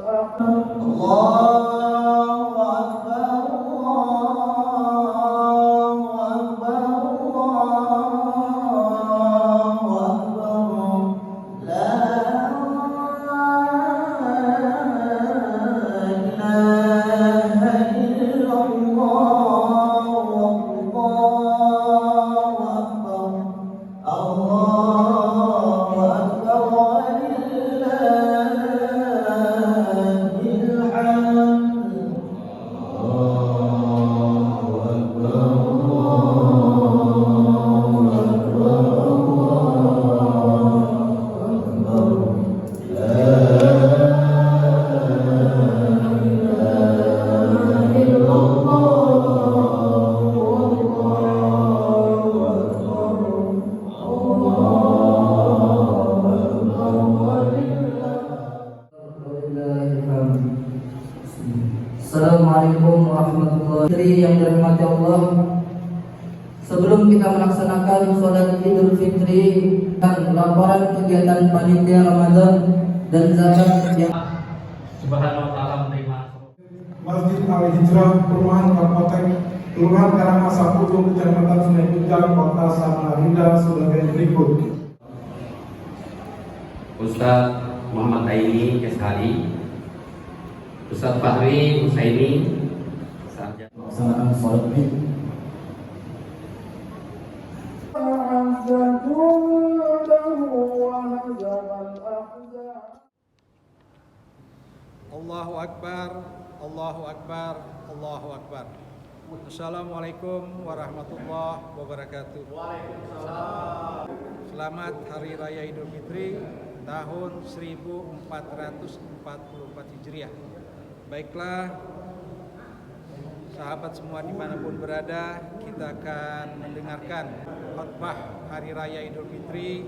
Assalamualaikum warahmatullahi wabarakatuh. Yang dirahmati Allah, sebelum kita melaksanakan sholat Idul Fitri dan laporan kegiatan panitia Ramadan dan zakat yang Subhanahu wa ta'ala menerima Masjid Al-Hijrah, Perumahan Kabupaten Kelurahan Karangasem Ujung, Kecamatan Sungai Kujang, Kota Samarinda sebagai berikut. Ustaz Muhammad Aini Keskali, Ustaz Fahri Husaini, pelaksanaan sholat Id. Allahu Akbar, Allahu Akbar, Allahu Akbar. Assalamualaikum warahmatullahi wabarakatuh. Waalaikumsalam. Selamat Hari Raya Idul Fitri tahun 1444 Hijriah. Baiklah, sahabat semua dimanapun berada, kita akan mendengarkan khutbah Hari Raya Idul Fitri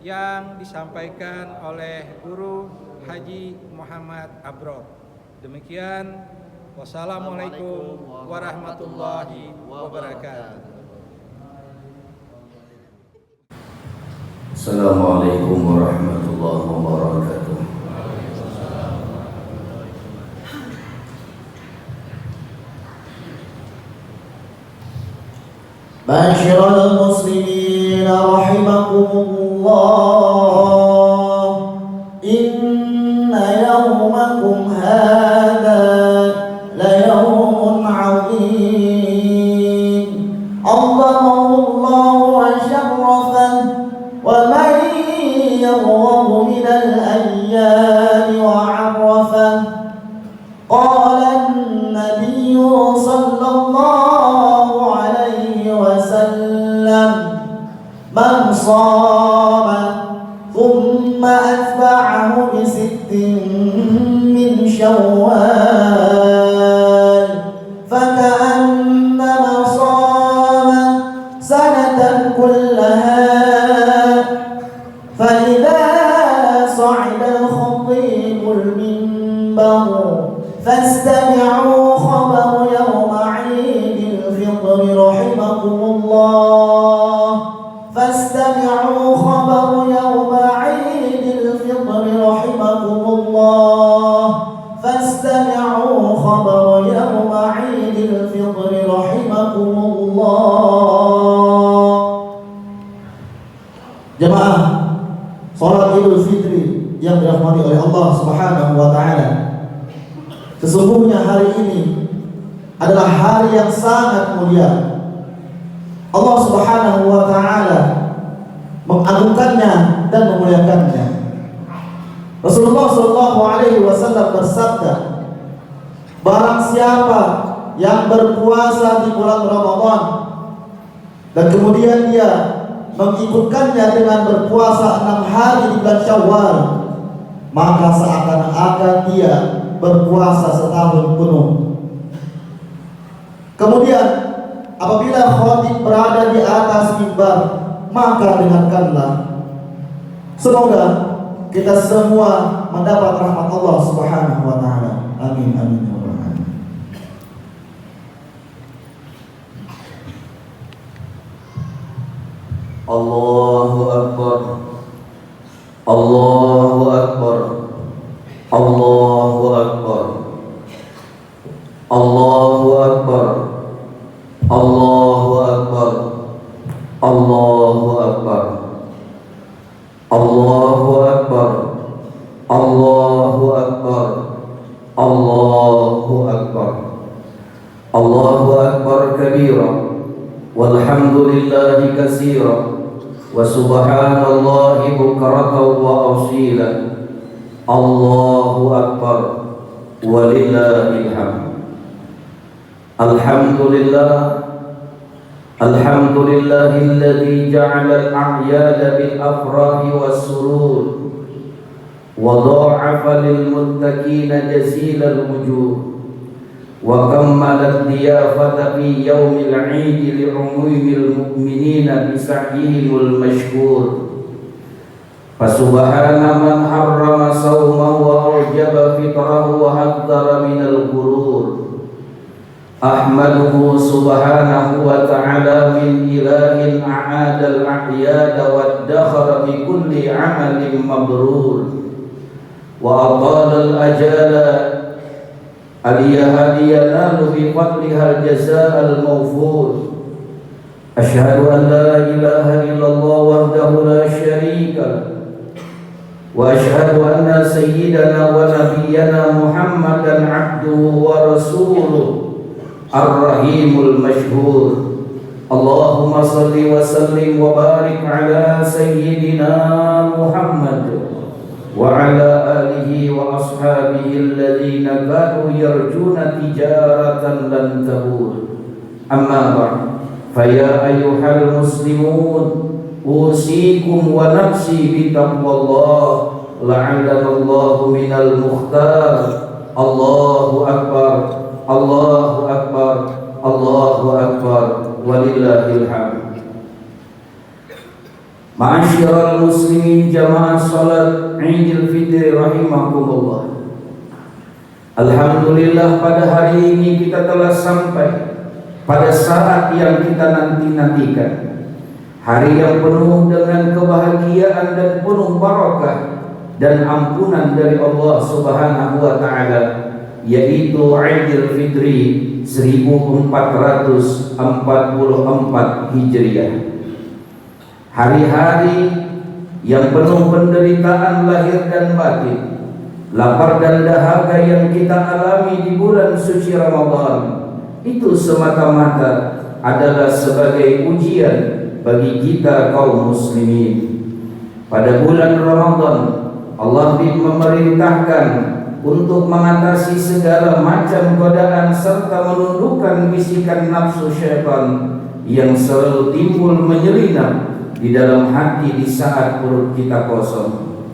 yang disampaikan oleh Guru Haji Muhammad Abro. Demikian, wassalamualaikum warahmatullahi wabarakatuh. Assalamualaikum warahmatullahi wabarakatuh. Masyiral muslimin rahimakumullah, inna yawmakum hadha la yawmun azim, Allahu wa syarrafan wa man yarghabu min al-ayyami wa 'arrafan. Qala an-nabiyyu sallallahu alaihi wasallam, man shama thumma atba'ahu bi sittin min Syawwal faka'annama shama sanatan kullaha. فإذا صعد الخطيب المنبر فاستمعوا خبر يوم عيد الفطر رحمكم الله، فاستمعوا خبر يوم عيد الفطر رحمكم الله، فاستمعوا خبر يوم عيد الفطر رحمكم الله. Jemaah salat Idul Fitri yang dirahmati oleh Allah Subhanahu wa taala, sesungguhnya hari ini adalah hari yang sangat mulia. Allah Subhanahu wa taala mengagungkannya dan memuliakannya. Rasulullah sallallahu alaihi wasallam bersabda, barang siapa yang berpuasa di bulan Ramadan dan kemudian dia mengikutkannya dengan berpuasa 6 hari di bulan Syawal, maka seakan-akan dia berpuasa setahun penuh. Kemudian apabila khatib berada di atas mimbar, maka dengarkanlah. Semoga kita semua mendapat rahmat Allah Subhanahu wa taala. Amin amin ya rabbal alamin. Allahu Akbar, Allahu Akbar, Allahu Akbar. Allahu Akbar. Allahu Akbar. Allahu Akbar. Allahu Akbar. Allahu Akbar. Allahu Akbar. Allahu Akbar kabira. Walhamdulillahi katsira. Wa subhanallahi bukratan wa asila. Allahu Akbar. Walillahil hamd. Alhamdulillah. Alhamdulillahilladzi ja'ala al-a'yada bil afrahi was surur wa dha'afa lil muttaqina jazilal wujuh wa kammala ad-diyafata fi yawmil 'id li 'umumil mu'minina bi sa'yihimul mashkur. Fasubhana man harrama sawma wa awjaba fitrahu wa haddara minal ghurur. Ahmaduhu subhanahu wa ta'ala min ilahin a'adal a'yada wa addakhara bi kulli amalin mabrur wa atala al-ajala aliyahadiyanalu bi fadliha al-jazaa al-mawfur. Ashhadu an la ilaha illallah wahdahu la sharika lahu wa ashhadu anna sayyidana wa nabiyyana Muhammadan abduhu wa rasuluh Ar-Rahimul Mashhur. Allahumma salli wa sallim wa barik ala Sayyidina Muhammad wa ala alihi wa ashabihi alladhina kanu yarjuna tijaratan lan tabur. Amma ba'd, faya ayyuhal muslimun, usikum wa nafsi bi taqwallah, la'allana Allahu minal mukhtar. Allahu Akbar. Allahu Akbar. Allahu Akbar. Walillahil hamd. Ma'asyiral muslimin jamaah salat Idul Fitri rahimakumullah. Alhamdulillah, pada hari ini kita telah sampai pada saat yang kita nanti-nantikan, hari yang penuh dengan kebahagiaan dan penuh barakah dan ampunan dari Allah Subhanahu wa taala, yaitu Idul Fitri 1444 Hijriah. Hari-hari yang penuh penderitaan lahir dan batin, lapar dan dahaga yang kita alami di bulan suci Ramadan, itu semata-mata adalah sebagai ujian bagi kita kaum muslimin. Pada bulan Ramadan Allah memerintahkan untuk mengatasi segala macam godaan serta menundukkan bisikan nafsu syaitan yang selalu timbul menyelinap di dalam hati di saat perut kita kosong.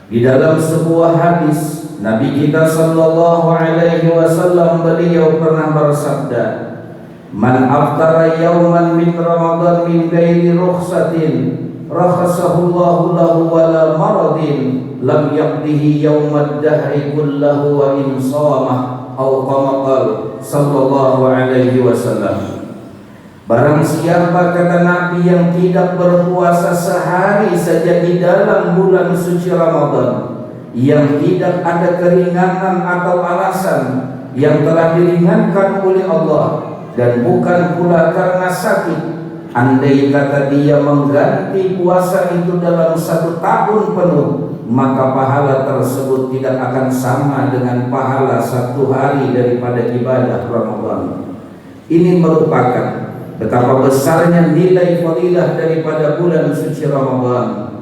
Di dalam sebuah hadis Nabi kita sallallahu alaihi wasallam, beliau pernah bersabda, "Man aftara yawman min Ramadan min ghairi rukhsatin rakhasahullahu lahu wala maradin lam yaqdihi yawmad dahri kullahu wa in shamah," atau kama qala sallallahu alaihi wasallam. Barang siapa, kata Nabi, yang tidak berpuasa sehari saja di dalam bulan suci Ramadan, yang tidak ada keringanan atau alasan yang telah diringankan oleh Allah, dan bukan pula karena sakit, andai kata dia mengganti puasa itu dalam 1 tahun penuh, maka pahala tersebut tidak akan sama dengan pahala 1 hari daripada ibadah Ramadan. Ini merupakan betapa besarnya nilai fadilah daripada bulan suci Ramadan.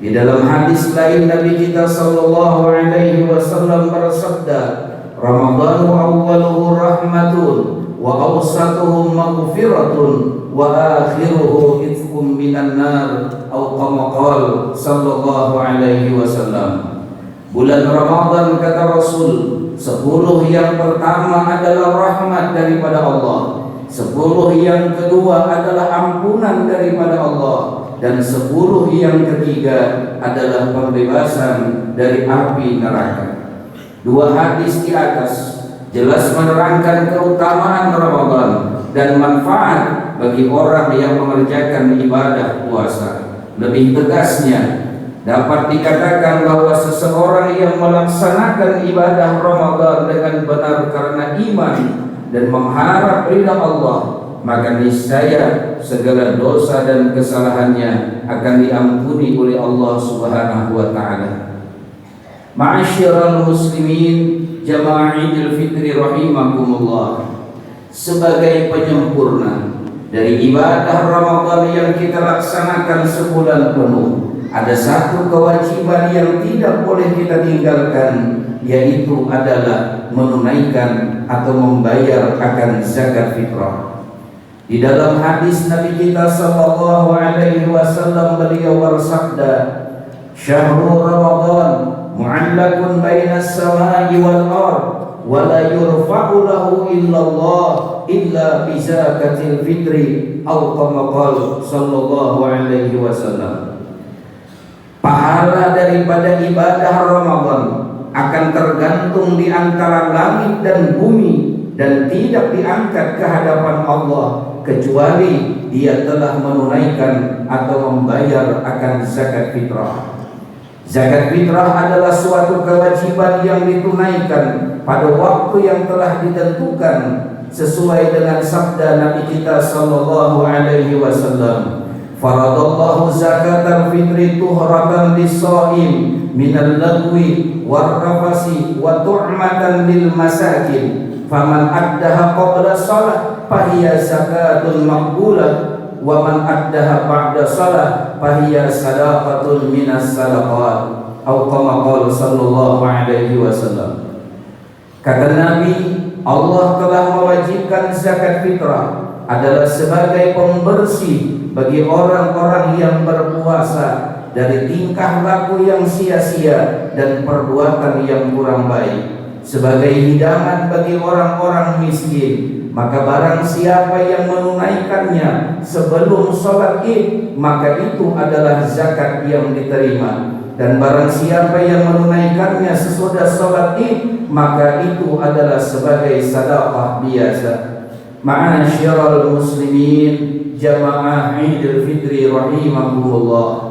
Di dalam hadis lain Nabi kita sallallahu alaihi wasallam bersabda, "Ramadan wa awwaluhu rahmatun wa awsatuhu maghfiratun wa akhiruhu itqum minan nar," atau kama qala sallallahu alaihi wasallam. Bulan Ramadan, kata Rasul, 10 yang pertama adalah rahmat daripada Allah, 10 yang kedua adalah ampunan daripada Allah, dan 10 yang ketiga adalah pembebasan dari api neraka. 2 hadis di atas jelas menerangkan keutamaan Ramadan dan manfaat bagi orang yang mengerjakan ibadah puasa. Lebih tegasnya, dapat dikatakan bahwa seseorang yang melaksanakan ibadah Ramadan dengan benar karena iman dan mengharap ridha Allah, maka niscaya segala dosa dan kesalahannya akan diampuni oleh Allah Subhanahu wa taala. Ma'asyiral muslimin, jamaah Idul Fitri rahimakumullah. Sebagai penyempurna dari ibadah Ramadan yang kita laksanakan sebulan penuh, ada satu kewajiban yang tidak boleh kita tinggalkan, yaitu adalah menunaikan atau membayar akan zakat fitrah. Di dalam hadis Nabi kita sallallahu alaihi wasallam, beliau bersabda, "Syahrul Ramadan mu'allaqun bainas samai wal ard wa la yurfa'u lahu illallah illa bi zakatil fitri," atau kama qala sallallahu alaihi wasallam. Pahala daripada ibadah Ramadan akan tergantung di antara langit dan bumi dan tidak diangkat ke hadapan Allah kecuali dia telah menunaikan atau membayar akan zakat fitrah. Zakat fitrah adalah suatu kewajiban yang ditunaikan pada waktu yang telah ditentukan sesuai dengan sabda Nabi kita sallallahu alaihi wasallam, "Faradallahu zakatal fitri tuhratan lis-shaim minal lagwi war-rafasi wa tu'matan lil masakin. Faman addaha qabla shalah fahiya zakatun maqbulah wa man addaha ba'da shalah fahiya sadaqatun minas sadaqat," atau kama qala sallallahu alaihi wasallam. Kata Nabi, Allah telah mewajibkan zakat fitrah adalah sebagai pembersih bagi orang-orang yang berpuasa dari tingkah laku yang sia-sia dan perbuatan yang kurang baik, sebagai hidangan bagi orang-orang miskin. Maka barang siapa yang menunaikannya sebelum sholat Id, maka itu adalah zakat yang diterima. Dan barang siapa yang menunaikannya sesudah sholat Id, maka itu adalah sebagai sedekah biasa. Ma'asyiral muslimin, jamaah Idul Fitri rahimakumullah.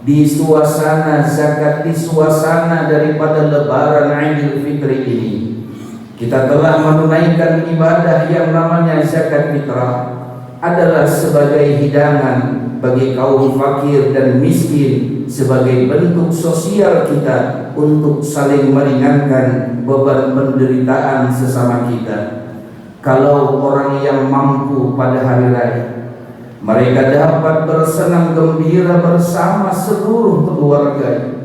Di suasana zakat, di suasana daripada lebaran Idul Fitri ini, kita telah menunaikan ibadah yang namanya zakat fitrah, adalah sebagai hidangan bagi kaum fakir dan miskin, sebagai bentuk sosial kita untuk saling meringankan beban penderitaan sesama kita. Kalau orang yang mampu pada hari raya, mereka dapat bersenang gembira bersama seluruh keluarga.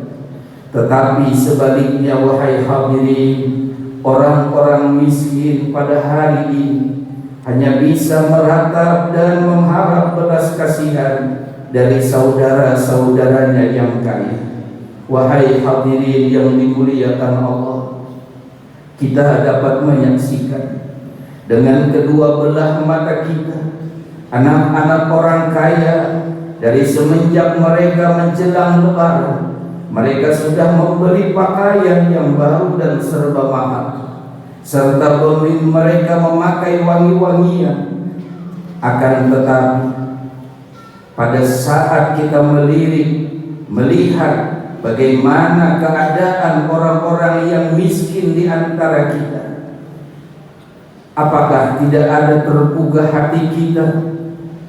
Tetapi sebaliknya, wahai hadirin, orang-orang miskin pada hari ini hanya bisa meratap dan mengharap belas kasihan dari saudara-saudaranya yang kaya. Wahai hadirin yang dimuliakan Allah, kita dapat menyaksikan dengan kedua belah mata kita anak-anak orang kaya dari semenjak mereka menjelang lebaran, mereka sudah membeli pakaian yang baru dan serba mahal, serta mereka memakai wangi-wangian. Akan tetapi pada saat kita melihat bagaimana keadaan orang-orang yang miskin di antara kita, apakah tidak ada tergugah hati kita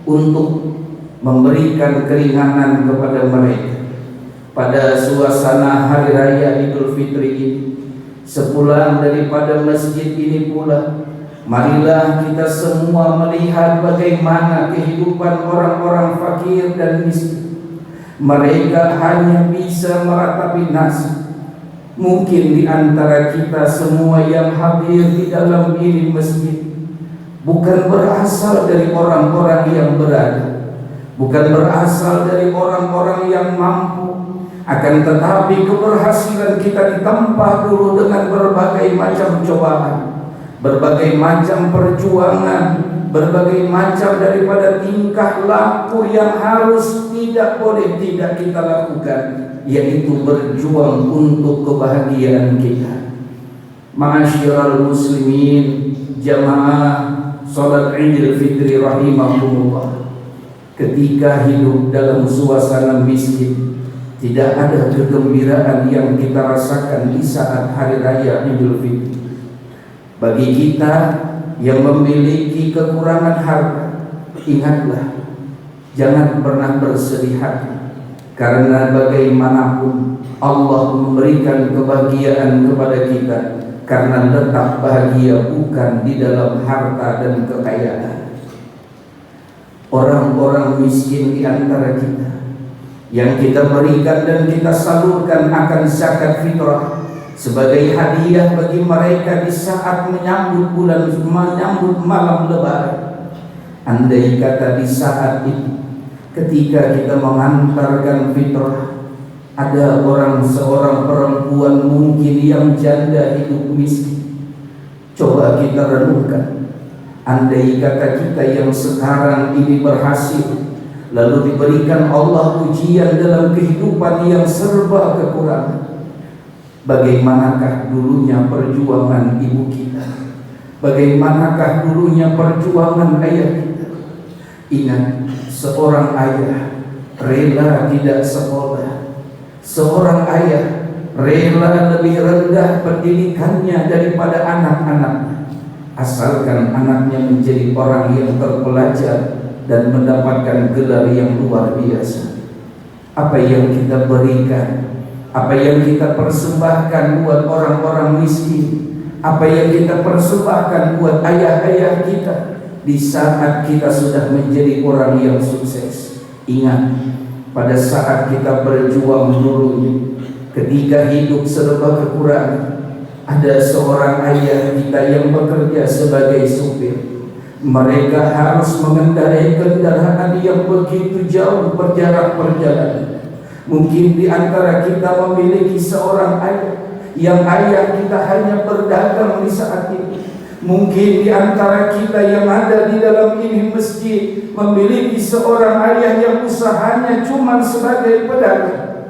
untuk memberikan keringanan kepada mereka pada suasana hari raya Idul Fitri ini? Sepulang daripada masjid ini pula, marilah kita semua melihat bagaimana kehidupan orang-orang fakir dan miskin. Mereka hanya bisa meratapi nasib. Mungkin di antara kita semua yang hadir di dalam ini masjid bukan berasal dari orang-orang yang berada, bukan berasal dari orang-orang yang mampu. Akan tetapi keberhasilan kita ditempa dulu dengan berbagai macam cobaan, berbagai macam perjuangan, berbagai macam daripada tingkah laku yang harus tidak boleh tidak kita lakukan, yaitu berjuang untuk kebahagiaan kita. Ma'asyiral muslimin, jamaah salat Idul Fitri rahimakumullah, ketika hidup dalam suasana miskin, Tidak ada kegembiraan yang kita rasakan di saat hari raya Idul Fitri. Bagi kita yang memiliki kekurangan harta, ingatlah, jangan pernah bersedih hati, karena bagaimanapun Allah memberikan kebahagiaan kepada kita, karena letak bahagia bukan di dalam harta dan kekayaan. Orang-orang miskin di antara kita yang kita berikan dan kita salurkan akan zakat fitrah sebagai hadiah bagi mereka di saat menyambut malam Lebaran. Andai kata di saat itu, ketika kita mengantarkan fitrah, ada seorang perempuan mungkin yang janda hidup miskin. Coba kita renungkan, andai kata kita yang sekarang ini berhasil, lalu diberikan Allah ujian dalam kehidupan yang serba kekurangan, bagaimanakah dulunya perjuangan ibu kita? Bagaimanakah dulunya perjuangan ayah kita? Ingat, seorang ayah rela tidak sekolah, seorang ayah rela lebih rendah pendidikannya daripada anak-anaknya, asalkan anaknya menjadi orang yang terpelajar dan mendapatkan gelar yang luar biasa. Apa yang kita berikan, apa yang kita persembahkan buat orang-orang miskin, apa yang kita persembahkan buat ayah-ayah kita di saat kita sudah menjadi orang yang sukses. Ingat, pada saat kita berjuang dulunya, ketika hidup serba kekurangan, ada seorang ayah kita yang bekerja sebagai supir. Mereka harus mengendarai kendaraan yang begitu jauh berjarak perjalanan. Mungkin di antara kita memiliki seorang ayah yang ayah kita hanya berdagang di saat ini. Mungkin di antara kita yang ada di dalam ini masjid memiliki seorang ayah yang usahanya cuma sebagai pedagang.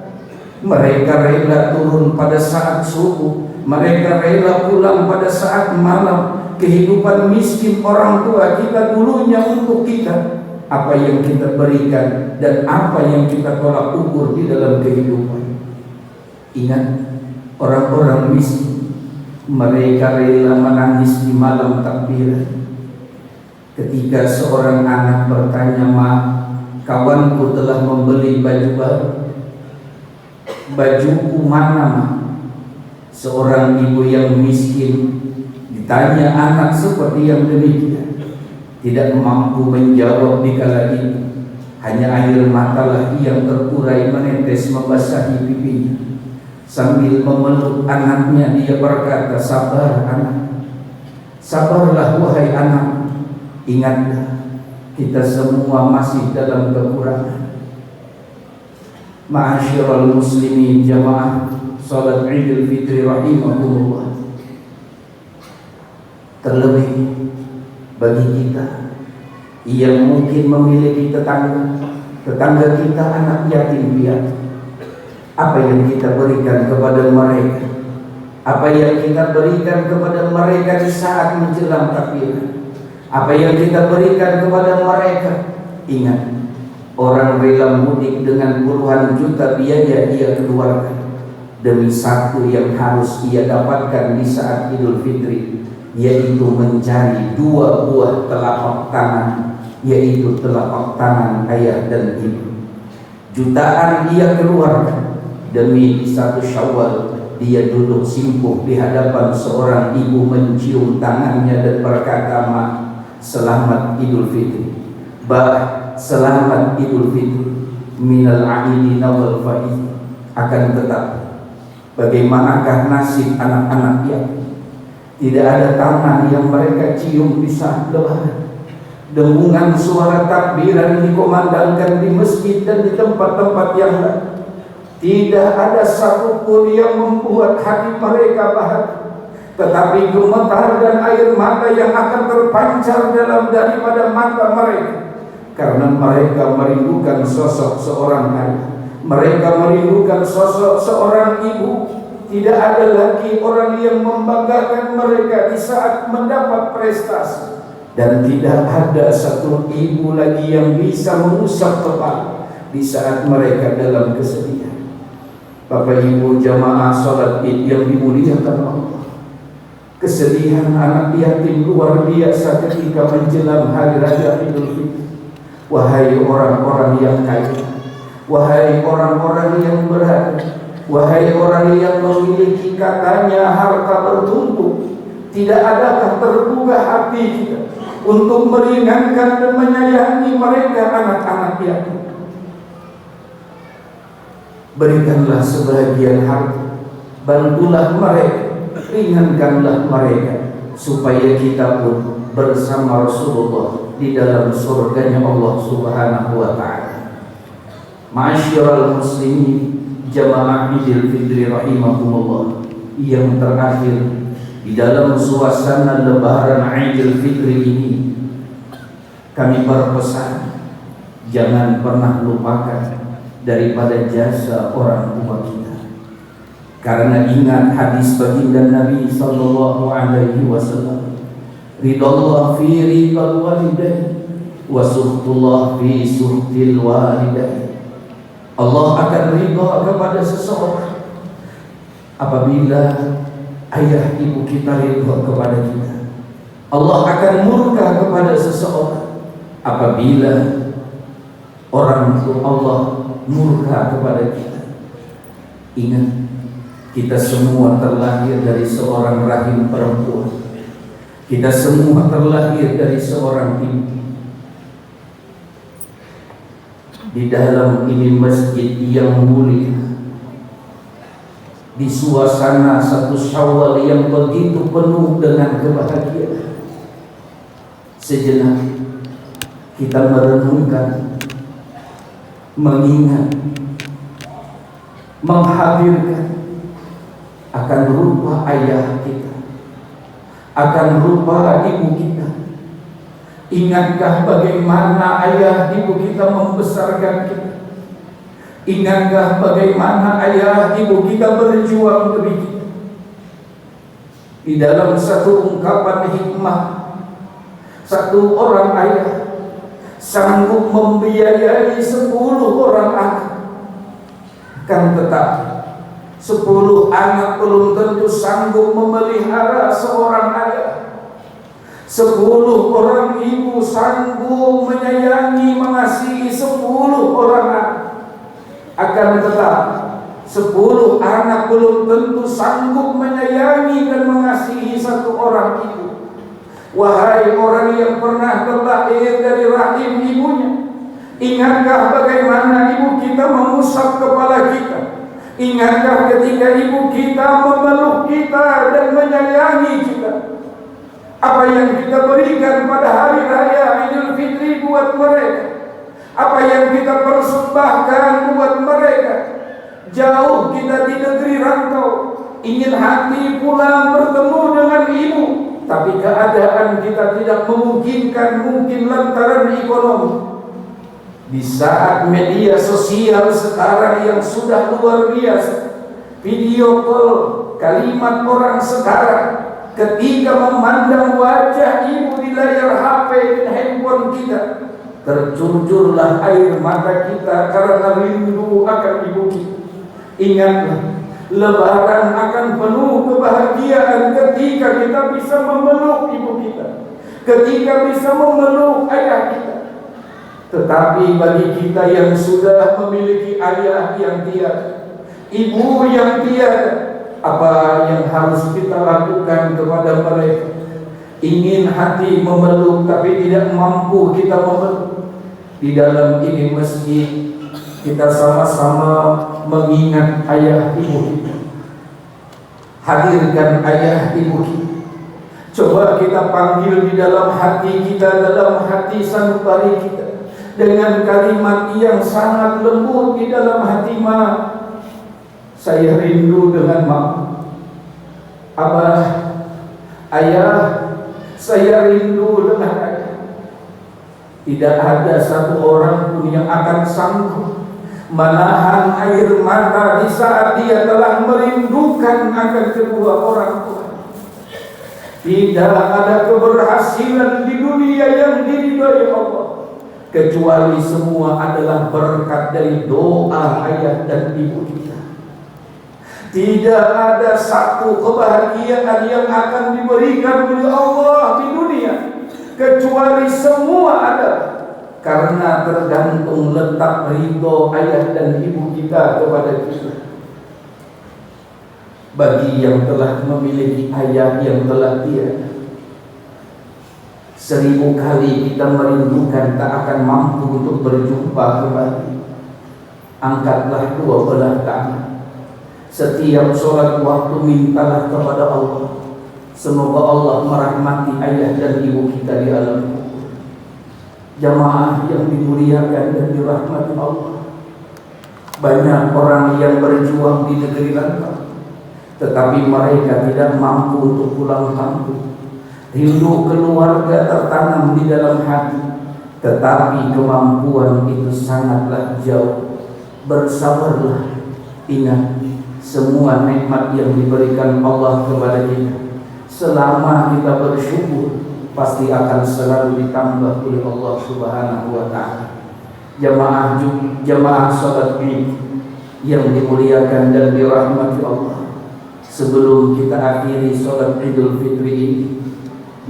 Mereka rela turun pada saat subuh, mereka rela pulang pada saat malam. Kehidupan miskin orang tua kita dulunya untuk kita, apa yang kita berikan dan apa yang kita tolak ukur di dalam kehidupan. Ingat, orang-orang miskin, mereka rela menangis di malam takbiran ketika seorang anak bertanya, "Ma, kawanku telah membeli baju baru, bajuku mana, Ma?" Seorang ibu yang miskin ditanya anak seperti yang demikian, tidak mampu menjawab di kala itu. Hanya air matalah yang terurai menetes membasahi pipinya. Sambil memeluk anaknya, dia berkata, "Sabar anak, sabarlah wahai anak. Ingatlah, kita semua masih dalam kekurangan." Ma'asyiral muslimin jamaah salat Idul Fitri rahimakumullah. Terlebih bagi kita yang mungkin memiliki tetangga kita anak yatim piatu, apa yang kita berikan kepada mereka, apa yang kita berikan kepada mereka di saat menjelang takbiran, apa yang kita berikan kepada mereka. Ingat, orang rela mudik dengan puluhan juta biaya ia keluarkan demi satu yang harus ia dapatkan di saat Idul Fitri, yaitu mencari dua buah telapak tangan, yaitu telapak tangan ayah dan ibu. Jutaan ia keluarkan demi satu Syawal dia duduk simpuh di hadapan seorang ibu, mencium tangannya dan berkata, "Ma, selamat Idul Fitri. Bah, selamat Idul Fitri. Minal aidina wal faiz." Akan tetapi, bagaimanakah nasib anak-anak yatim? Tidak ada tangan yang mereka cium di saat Lebaran. Dengungan suara takbiran dikumandangkan di masjid dan di tempat-tempat yang lain. Tidak ada satupun yang membuat hati mereka bahagia, tetapi gemetar dan air mata yang akan terpancar daripada mata mereka, karena mereka merindukan sosok seorang ayah, mereka merindukan sosok seorang ibu. Tidak ada lagi orang yang membanggakan mereka di saat mendapat prestasi, dan tidak ada satu ibu lagi yang bisa mengusap kepala di saat mereka dalam kesedihan. Bapak Ibu jamaah salat Id yang dimuliakan Allah, kesedihan anak yatim luar biasa ketika menjelang hari raya Idul Fitri. Wahai orang-orang yang kaya, wahai orang-orang yang berada, wahai orang yang memiliki katanya harta bertumpuk, tidak adakah terbuka hati kita untuk meringankan dan menyayangi mereka anak-anak yatim? Berikanlah sebagian harta, bantulah mereka, ringankanlah mereka, supaya kita pun bersama Rasulullah di dalam surganya Allah Subhanahu wa ta'ala. Ma'asyiral muslimin, jamaah Idul Fitri rahimakumullah, yang terakhir di dalam suasana lebaran Idul Fitri ini, kami berpesan jangan pernah lupakan daripada jasa orang tua kita. Karena ingat hadis baginda Nabi sallallahu alaihi wasallam, ridallah fi ridal walidain wa suhtullah fi suhtil walidain. Allah akan ridha kepada seseorang apabila ayah ibu kita ridha kepada kita. Allah akan murka kepada seseorang apabila orang tua Allah murka kepada kita. Ingat, kita semua terlahir dari seorang rahim perempuan. Kita semua terlahir dari seorang ibu. Di dalam ini masjid yang mulia, di suasana satu Syawal yang begitu penuh dengan kebahagiaan, sejenak kita merenungkan, mengingat, menghadirkan akan rupa ayah kita, akan rupa ibu kita. Ingatkah bagaimana ayah ibu kita membesarkan kita? Ingatkah bagaimana ayah ibu kita berjuang demi kita? Di dalam satu ungkapan hikmah, satu orang ayah sanggup membiayai 10 orang anak, kan tetapi 10 anak belum tentu sanggup memelihara seorang ayah. 10 orang ibu sanggup menyayangi, mengasihi 10 orang anak. Akan tetapi 10 anak belum tentu sanggup menyayangi dan mengasihi 1 orang ibu. Wahai orang yang pernah terlahir dari rahim ibunya, ingatkah bagaimana ibu kita mengusap kepala kita? Ingatkah ketika ibu kita memeluk kita dan menyayangi kita? Apa yang kita berikan pada hari raya Idul Fitri buat mereka? Apa yang kita persembahkan buat mereka? Jauh kita di negeri rantau, ingin hati pulang bertemu dengan ibu, tapi keadaan kita tidak memungkinkan, mungkin lantaran ekonomi. Di saat media sosial sekarang yang sudah luar biasa, video call, kalimat orang sekarang, ketika memandang wajah ibu di layar HP dan handphone kita, tercurcurlah air mata kita karena rindu akan ibu kita. Ingatlah, Lebaran akan penuh kebahagiaan ketika kita bisa memeluk ibu kita, ketika bisa memeluk ayah kita. Tetapi bagi kita yang sudah memiliki ayah yang tiada, ibu yang tiada, apa yang harus kita lakukan kepada mereka? Ingin hati memeluk tapi tidak mampu kita memeluk. Di dalam ini masjid kita sama-sama mengingat ayah ibu kita. Hadirkan ayah ibu kita. Coba kita panggil di dalam hati kita, dalam hati sanubari kita, dengan kalimat yang sangat lembut di dalam hati. Ma, saya rindu dengan mama. Abah, ayah, saya rindu dengan ayah. Tidak ada satu orang pun yang akan sanggup menahan air mata di saat dia telah merindukan akan kedua orang tua. Tidak ada keberhasilan di dunia yang diridhai Allah, kecuali semua adalah berkat dari doa ayah dan ibu kita. Tidak ada satu kebahagiaan yang akan diberikan oleh Allah di dunia kecuali semua ada karena tergantung letak ridho ayah dan ibu kita kepada kita. Bagi yang telah memiliki ayah yang telah tiada, 1000 kali kita merindukan tak akan mampu untuk berjumpa kembali. Angkatlah 2 belah tangan. Setiap sholat waktu mintalah kepada Allah, semoga Allah merahmati ayah dan ibu kita di alam kubur. Jamaah yang dimuliakan dan dirahmati Allah, banyak orang yang berjuang di negeri rantau, tetapi mereka tidak mampu untuk pulang kampung. Rindu keluarga tertanam di dalam hati, tetapi kemampuan itu sangatlah jauh. Bersabarlah, ingat semua nikmat yang diberikan Allah kepada kita, selama kita bersyukur pasti akan selalu ditambah oleh Allah Subhanahu wa taala. Jamaah salat Id yang dimuliakan dan dirahmati Allah, sebelum kita akhiri salat Idul Fitri ini,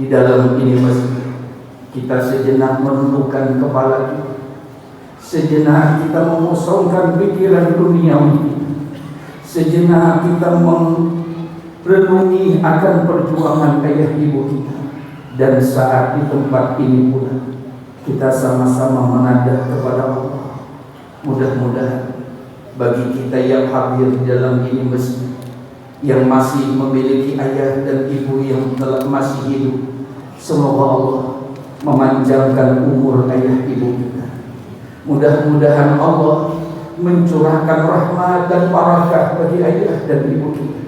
di dalam ini masjid kita sejenak menundukkan kepala kita, sejenak kita mengosongkan pikiran duniawi, sejenak kita merenungi akan perjuangan ayah ibu kita. Dan saat di tempat ini pula kita sama-sama menadah kepada Allah. Mudah-mudahan bagi kita yang hadir dalam ini masjid, yang masih memiliki ayah dan ibu yang telah masih hidup, semoga Allah memanjangkan umur ayah ibu kita. Mudah-mudahan Allah mencurahkan rahmat dan barakah bagi ayah dan ibu kita.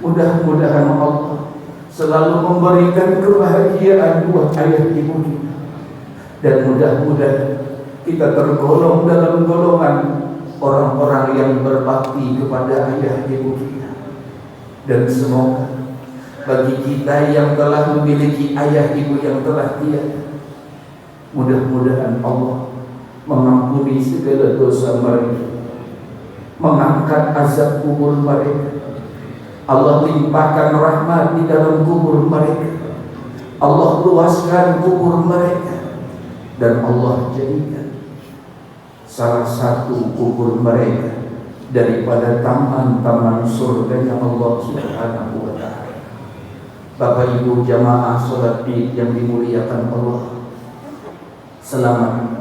Mudah-mudahan Allah selalu memberikan kebahagiaan buat ayah ibu kita. Dan mudah-mudahan kita tergolong dalam golongan orang-orang yang berbakti kepada ayah ibu kita. Dan semoga bagi kita yang telah memiliki ayah ibu yang telah tiada, mudah-mudahan Allah mengampuni segala dosa mereka, mengangkat azab kubur mereka, Allah limpahkan rahmat di dalam kubur mereka, Allah luaskan kubur mereka, dan Allah jadikan salah satu kubur mereka daripada taman-taman surganya Allah Subhanahu wa ta'ala. Bapak Ibu jamaah salat Id yang dimuliakan Allah, selamat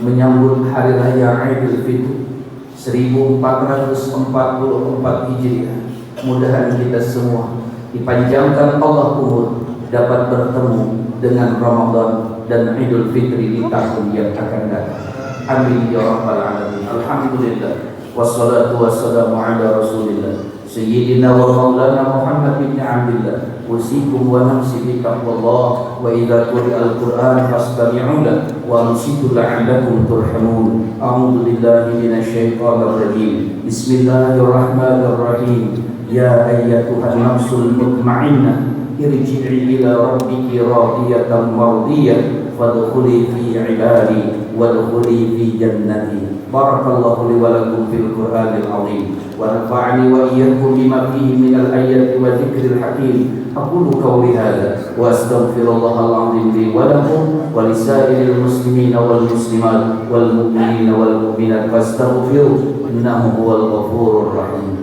menyambut hari raya Idul Fitri 1444 Hijriah. Mudahan kita semua dipanjangkan Allah umur, dapat bertemu dengan Ramadan dan Idul Fitri di tahun yang akan datang. Amin ya rabbal alamin. Alhamdulillah wassalatu wassalamu ala Rasulillah Sayyidina wa maulana Muhammad bin Abdillah. Usikum wa nafsi bi taqwallah, wa idza quri'al Qur'an fastami'u lahu wa ansitu la'allakum turhamun. A'udzu billahi minasy syaithanir rajim. Bismillahirrahmanirrahim. Ya ayyatuhan nafsul mutmainnah, irji'i ila rabbiki radiyatan mardiyah, fadkhuli fi 'ibadi wadkhuli fi jannati. Barakallahu li wa lakum fil Qur'anil 'azim. ونفعني وإياكم بما فيه من الآيات والذكر الحكيم. أقول قولي هذا وأستغفر الله العظيم لي ولكم ولسائر المسلمين والمسلمات والمؤمنين والمؤمنات فاستغفروه إنه هو الغفور الرحيم.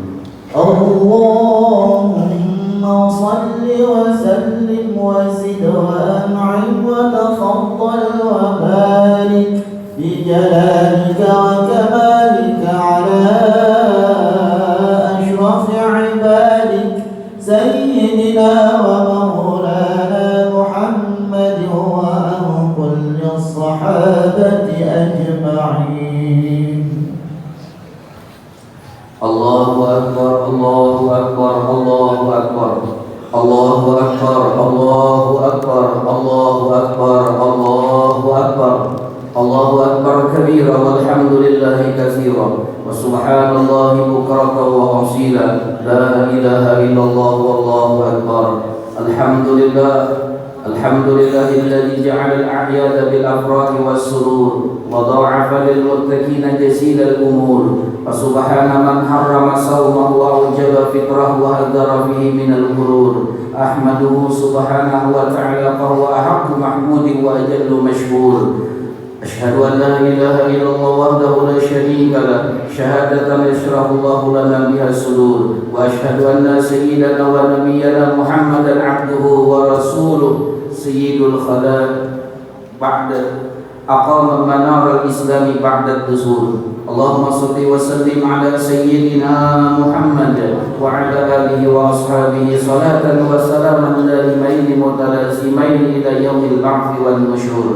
اللهم صل وسلم وزد وأنعم وتفضل وبارك بجلالك وكمالك على سيدنا ومولانا محمد وعن كل الصحابة أجمعين. الله أكبر الله أكبر الله أكبر الله أكبر الله أكبر الله أكبر الله أكبر الله أكبر كبيرا والحمد لله كثيرا وسبحان الله بكرة وأصيلا لا إله إلا الله والله أكبر. الحمد لله الحمد لله الذي جعل الأعياد بالأفراح والسرور وضاعف للمتقين جزيل الأمور فسبحان من حرم صومه وأوجب فطره وحذر فيه من الغرور أحمده سبحانه وتعالى فهو أحق محمود وأجل مشكور أشهد أن لا إله إلا الله وحده لا شريك له شهادة يشرح الله لنا بها الصدور وأشهد أن سيدنا ونبينا محمدا عبده ورسوله سيد الخلائق بعد أقام منار الإسلام بعد الدستور اللهم صل وسلم على سيدنا محمد وعلى آله وأصحابه صلاة وسلاما دائمين متلازمين إلى يوم البعث والنشور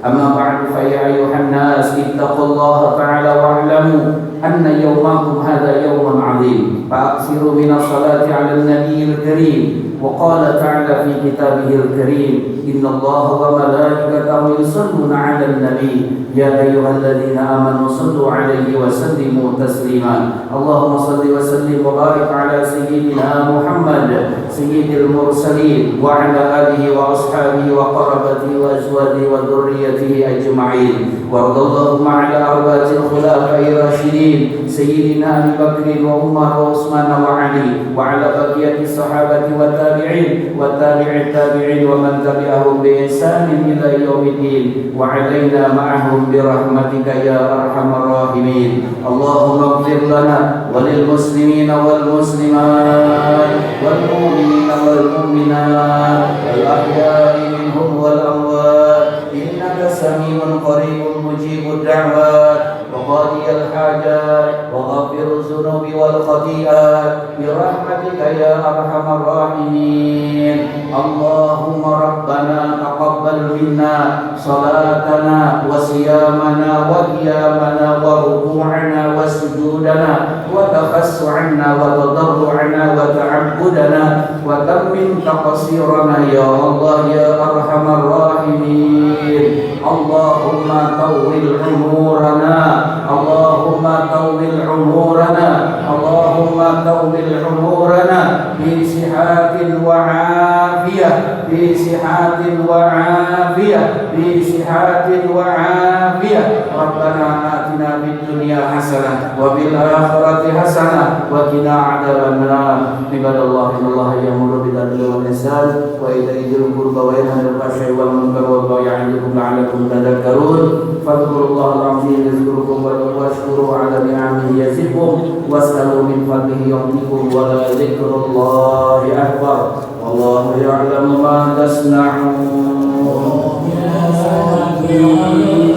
أما بعد فيا أيها الناس اتقوا الله تعالى واعلموا أن يومكم هذا يوم عظيم فأكثروا من الصلاة على النبي الكريم وقال تعالى في كتابه الكريم إن الله وملائكته يصلون على النبي يا أيها الذين آمنوا صلوا عليه وسلموا تسليما اللهم صل وسلم وبارك على سيدنا محمد سيد المرسلين وعلى آله وأصحابه وقربته وأزواجه وذريته أجمعين وارض اللهم على أربعة الخلفاء الراشدين سيدنا أبي بكر وعمر وعثمان وعلي وعلى بقية الصحابة والتابعين والتابع التابعين ومن تبعهم بإحسان إلى يوم الدين وعلينا معهم برحمتك يا أرحم الراحمين اللهم اغفر لنا وللمسلمين والمسلمات والمؤمنين والمؤمنات الأحياء منهم والأموات إنك سميع قريب مجيب الدعوات وقاضي الحاجات وغافر الذنوب والخطيئات برحمتك يا أرحم الراحمين اللهم ربنا تقبل منا صلاتنا وصيامنا وقيامنا وركوعنا وسجودنا وتخشعنا وتضرعنا وتعبدنا وتمم تقصيرنا يا الله يا أرحم الراحمين اللهم طول عمرنا اللهم طول عمرنا اللهم طول عمرنا في صحة وعافية في صحة وعافية في صحة وعافية ربنا آتنا في الدنيا حسنة وفي الآخرة حسنة وقنا عذاب النار عباد الله إن الله يأمر بالعدل والإحسان وإيتاء ذي القربى وينهى عن الفحشاء والمنكر والبغي يعظكم لعلكم تذكرون فاذكروا الله العظيم يذكركم واشكروا على نعمه يزدكم واسألوا من فضله يعطيكم ولذكر الله أكبر والله يعلم ما تصنعون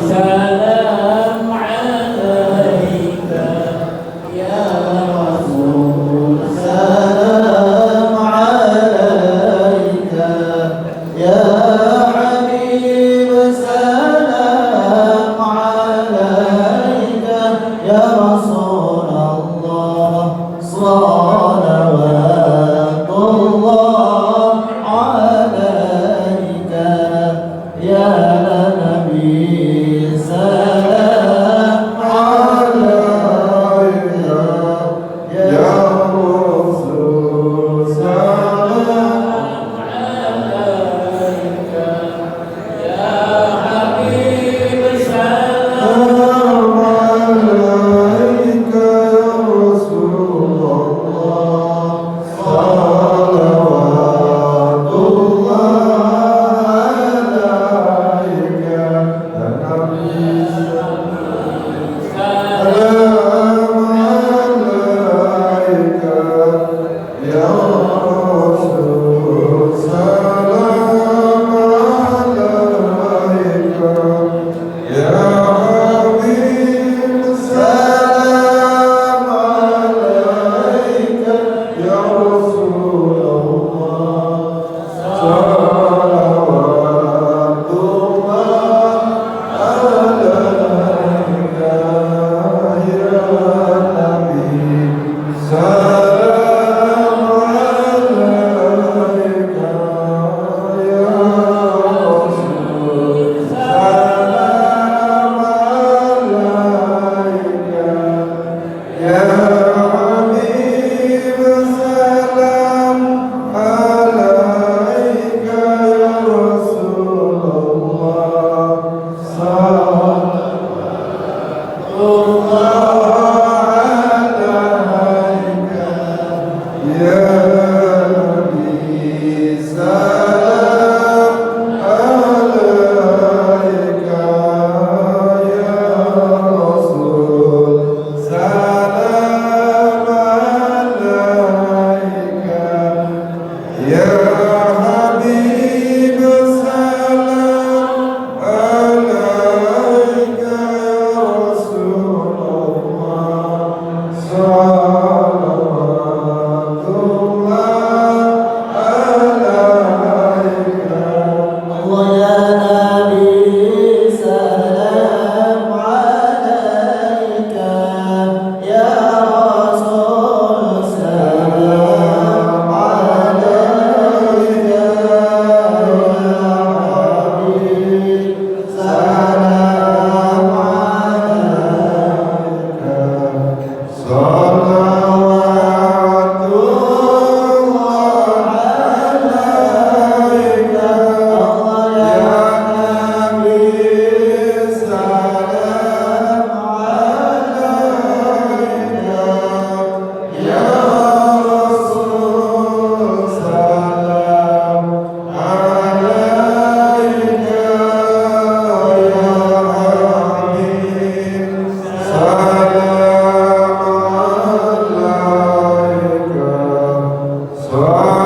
سلام عليك يا رسول سلام عليك يا حبيب سلام عليك يا رسول الله صلوات الله عليك يا نبي سلام Salam